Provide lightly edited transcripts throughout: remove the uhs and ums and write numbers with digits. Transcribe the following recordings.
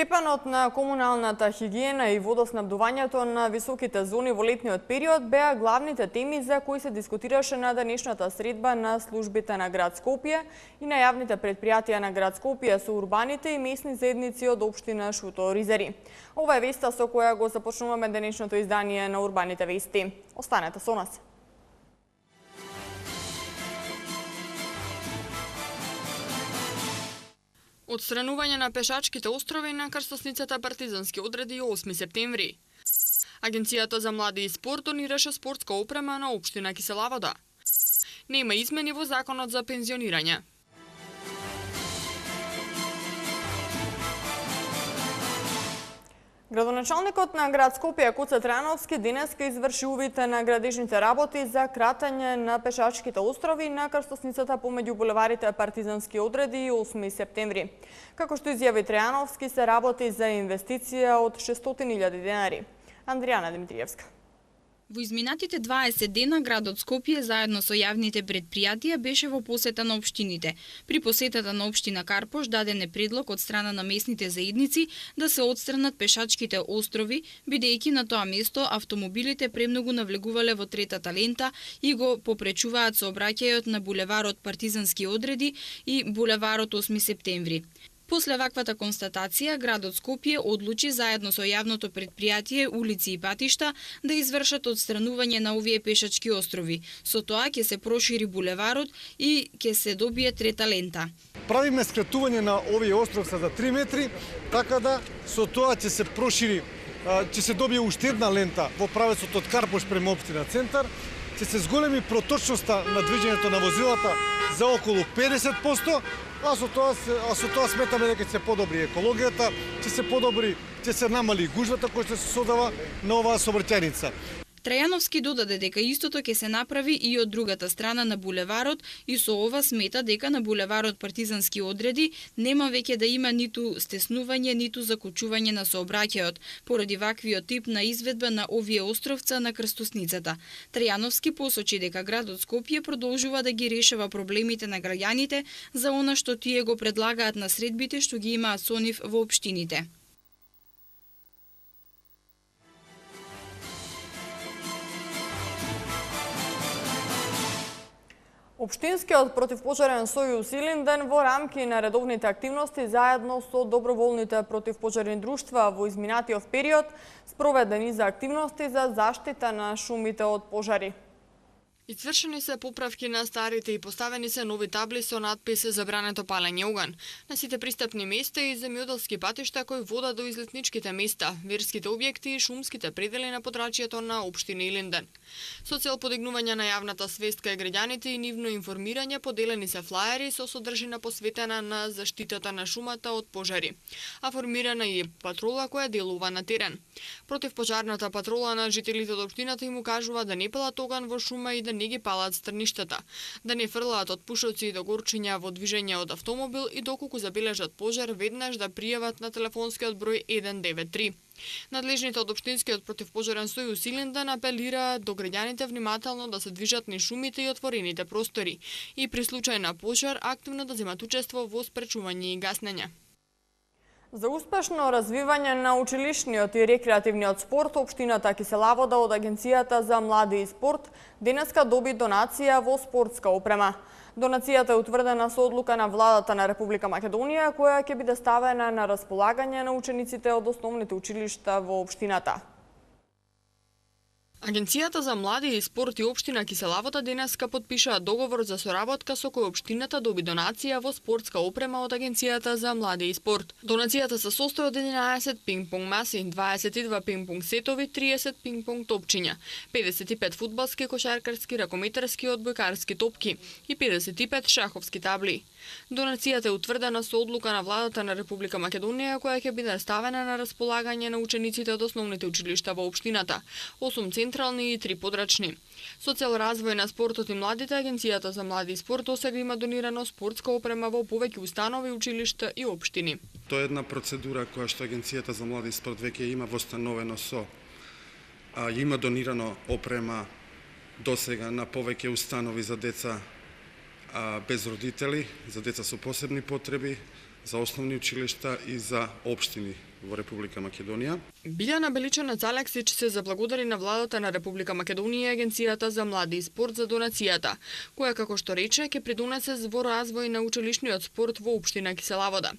Степенот на комуналната хигиена и водоснабдувањето на високите зони во летниот период беа главните теми за кои се дискутираше на денешната средба на службите на град Скопје и на јавните предпријатија на град Скопје со урбаните и месни заедници од општина Шуто Ризари. Ова е веста со која го започнуваме денешното издание на Урбаните вести. Останете со нас. Отстранување на пешачките острови на крстосницата партизански одреди 8 септември. Агенцијата за млади и спорт донираше спортска опрема на општина Киселавода. Нема измени во законот за пензионирање. Градоначалникот на град Скопје Коце Трајановски денеска изврши увите на градежните работи за кратање на пешачките острови на крстосницата помеѓу булеварите Партизански одреди и 8 септември. Како што изјави Трајановски, се работи за инвестиција од 600.000 денари. Андријана Димитриевска. Во изминатите 20 дена градот Скопје заедно со јавните предпријатија беше во посета на општините. При посетата на општина Карпош даден е предлог од страна на месните заедници да се отстранат пешачките острови, бидејќи на тоа место автомобилите премногу навлегувале во третата лента и го попречуваат сообраќајот на булеварот Партизански одреди и булеварот 8 септември. После ваквата констатација, градот Скопје одлучи заедно со јавното предпријатие Улици и патишта да извршат отстранување на овие пешачки острови. Со тоа ќе се прошири булеварот и ќе се добие трета лента. Правиме скратување на овие остров за 3 метри, така да со тоа ќе се прошири, ќе се добие уште една лента во правецот од Карпош према општина Центар, ќе се зголеми проточноста на движењето на возилата за околу 50%, а со тоа сметаме дека ќе се подобри екологијата, ќе се намали гужвата која ќе се содава на оваа сообраќајница. Трајановски додаде дека истото ќе се направи и од другата страна на булеварот и со ова смета дека на булеварот Партизански одреди нема веќе да има ниту стеснување, ниту закучување на сообраќајот, поради ваквиот тип на изведба на овие островца на крстосницата. Трајановски посочи дека градот Скопје продолжува да ги решава проблемите на граѓаните за она што тие го предлагаат на средбите што ги имаат со нив во општините. Општинскиот противпожарен сојуз Илинден во рамки на редовните активности заедно со доброволните противпожарни друштва во изминатиот период спроведе низа активности за заштита на шумите од пожари. Извршени се поправки на старите и поставени се нови табли со надпис "Забрането палење оган" на сите пристапни места и земјоделски патишта кои водат до излетничките места, верските објекти и шумските предели на подрачјето на општина Илинден. Со цел подигнување на јавната свест кај граѓаните и нивно информирање, поделени се флаери со содржина посветена на заштитата на шумата од пожари, а формирана и патрола која делува на терен. Противпожарната патрола на жителите од општината им укажува да не палат оган во шума и да не ги палат стрништата, да не фрлаат од пушоци и до горчиња во движење од автомобил и доколку забележат пожар веднаш да пријават на телефонскиот број 193. Надлежните од Општинскиот противпожарен сојуз Илинден апелираат до граѓаните внимателно да се движат низ шумите и отворените простори и при случај на пожар активно да земат учество во спречување и гаснење. За успешно развивање на училишниот и рекреативниот спорт, општината Киселавода од Агенцијата за млади и спорт денеска доби донација во спортска опрема. Донацијата е утврдена со одлука на владата на Република Македонија, која ќе биде ставена на располагање на учениците од основните училишта во општината. Агенцијата за млади и спорт и општина Киселавода денеска подпишаа договор за соработка со кој општината доби донација во спортска опрема од Агенцијата за млади и спорт. Донацијата се состои од 11 пинг-понг маси, 22 пинг-понг сетови, 30 пинг-понг топчиња, 55 фудбалски, кошаркарски, ракометарски и одбојкарски топки и 55 шаховски табли. Донацијата е утврдена со одлука на владата на Република Македонија, која ќе биде ставена на располагање на учениците од основните училишта во општината, 8 централни и 3 подрачни. Со цел развој на спортот и младите, Агенцијата за млади и спорт досега има донирано спортска опрема во повеќе установи, училишта и општини. Тоа е една процедура која што Агенцијата за млади и спорт веќе има востановено има донирано опрема досега на повеќе установи за деца без родители, за деца со посебни потреби, за основни училишта и за општини. во Република Македонија. Билјана Беличанец-Алексич се заблагодари на владата на Република Македонија и Агенцијата за млади и спорт за донацијата, која, како што рече, ќе придонесе во развој на училишниот спорт во општина Киселавода.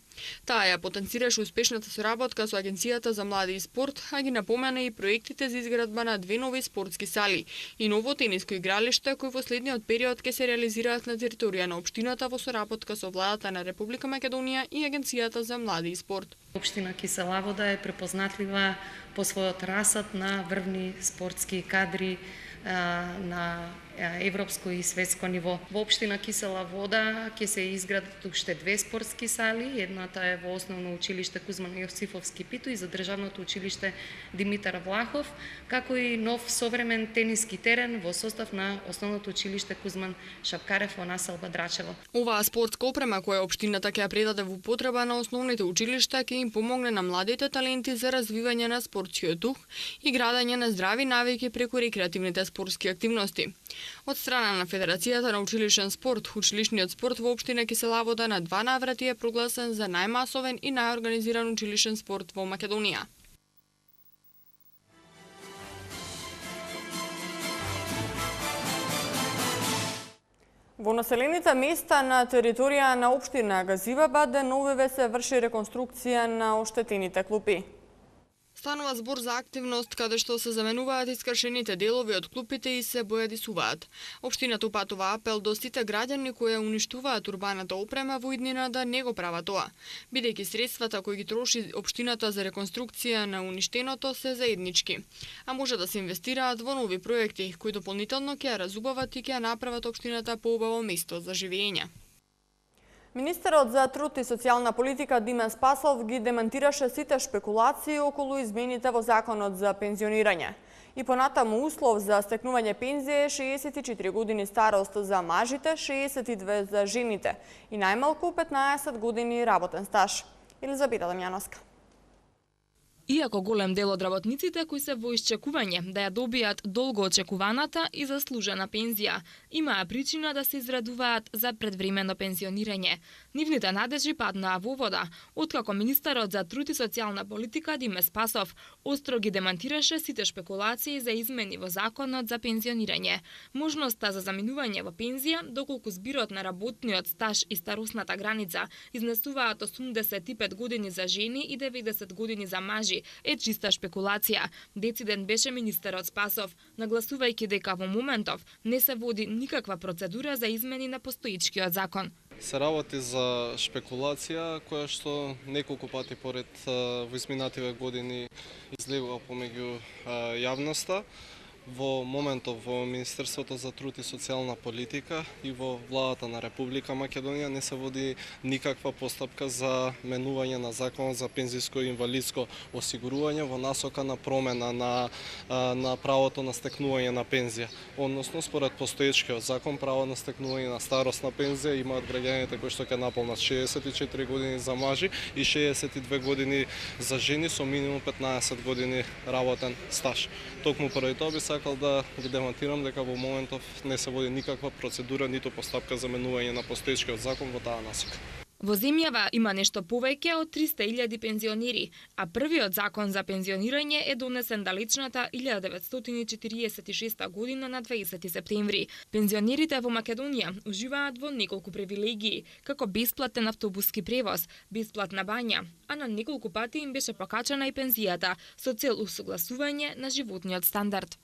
Таа ја потенцираше успешната соработка со Агенцијата за млади и спорт, а ги напомена и проектите за изградба на 2 нови спортски сали и ново тениско игралиште кои во следниот период ќе се реализираат на територија на општината во соработка со владата на Република Македонија и Агенцијата за млади и спорт. Општина Киселавода е препознатлива по својот расад на врвни спортски кадри на европско и светско ниво. Во општина Кисела Вода ќе се изградат уште 2 спортски сали, едната е во основно училиште Кузман Јосифовски Пито и за државното училиште Димитар Влахов, како и нов современ тениски терен во состав на основното училиште Кузман Шапкарев во насел Бадрачево. Оваа спортска опрема која општината ќе ја предаде во потреба на основните училишта ќе им помогне на младите таленти за развивање на спортскиот дух и градење на здрави навики преку рекреативните спортски активности. Од страна на Федерацијата на училишен спорт, училишниот спорт во општина Киселавода на 2 наврати е прогласен за најмасовен и најорганизиран училишен спорт во Македонија. Во населените места на територија на општина Газивабад деновиве се врши реконструкција на оштетените клупи. Станува збор за активност каде што се заменуваат искршените делови од клупите и се бојадисуваат. Општината упатува апел до сите граѓани кои уништуваат урбаната опрема во иднина да не го прават тоа, бидејќи средствата кои ги троши општината за реконструкција на уништеното се заеднички, а може да се инвестираат во нови проекти кои дополнително ќе ја разубават и ќе ја направат општината поубаво место за живење. Министерот за труд и социјална политика Диме Спасов ги демантираше сите шпекулации околу измените во законот за пензионирање. И понатаму услов за стекнување пензија е 64 години старост за мажите, 62 за жените и најмалку 15 години работен стаж. Елизабета Дамјановска. Иако голем дел од работниците кои се во исчекување да ја добијат долго очекуваната и заслужена пензија, имаа причина да се израдуваат за предвремено пензионирање. Нивните надежи паднаа во вода, откако министерот за труд и социјална политика Диме Спасов остро ги демантираше сите шпекулации за измени во законот за пензионирање. Можноста за заминување во пензија, доколку збирот на работниот стаж и старосната граница изнесуваат 85 години за жени и 90 години за мажи, е чиста шпекулација. Дециден беше министерот Спасов, нагласувајќи дека во моментов не се води никаква процедура за измени на постоичкиот закон. Се работи за шпекулација која што неколку пати поред во изминативе години излегува помеѓу јавноста. Во моментов во Министерството за труд и социјална политика и во владата на Република Македонија не се води никаква постапка за менување на законот за пензиско и инвалидско осигурување во насока на промена на правото на стекнување на пензија. Односно, според постоечкиот закон, право на стекнување на старосна пензија имаат граѓаните кои што ќе наполнат 64 години за мажи и 62 години за жени со минимум 15 години работен стаж. Токму поради тоа би сакал да ги демантирам дека во моментов не се води никаква процедура ниту постапка за менување на постоечкиот закон во таа насока. Во земјава има нешто повеќе од 300.000 пензионери, а првиот закон за пензионирање е донесен далечната 1946 година на 20 септември. Пензионерите во Македонија уживаат во неколку привилегии, како бесплатен автобуски превоз, бесплатна бања, а на неколку пати им беше покачена и пензијата со цел усогласување на животниот стандард.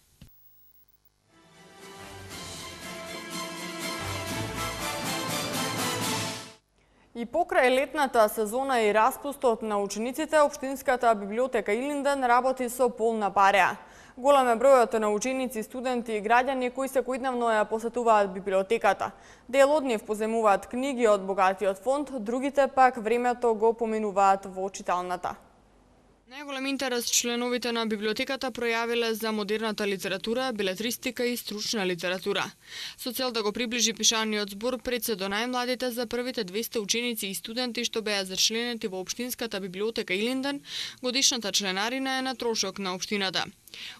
И покрај летната сезона и распустот на учениците, Општинската библиотека Илинден работи со полна пареа. Голем е бројот на ученици, студенти и граѓани кои секојдневно ја посетуваат библиотеката. Дел од нив поземуваат книги од богатиот фонд, другите пак времето го поминуваат во читалната. Најголем интерес членовите на библиотеката пројавиле за модерната литература, белетристика и стручна литература. Со цел да го приближи пишаниот збор пред се до најмладите за првите 200 ученици и студенти што беа зачленети во Општинската библиотека Илинден, годишната членарина е на трошок на општината.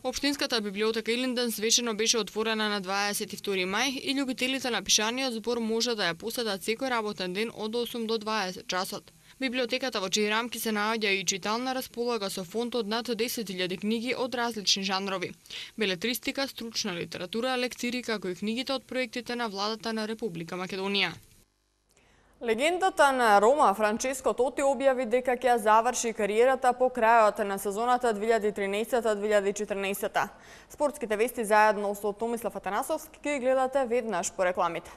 Општинската библиотека Илинден свечено беше отворена на 22 мај и љубителите на пишаниот збор може да ја посетат секој работен ден од 8 до 20 часот. Библиотеката во чии рамки се наоѓа и читална располага со фонд од над 10.000 книги од различни жанрови. Белетристика, стручна литература, лекцири, како и книгите од проектите на владата на Република Македонија. Легендата на Рома Франческо Тоти објави дека ќе заврши кариерата по крајот на сезоната 2013-2014. Спортските вести заедно со Томислав Атанасовски ги гледате веднаш по рекламите.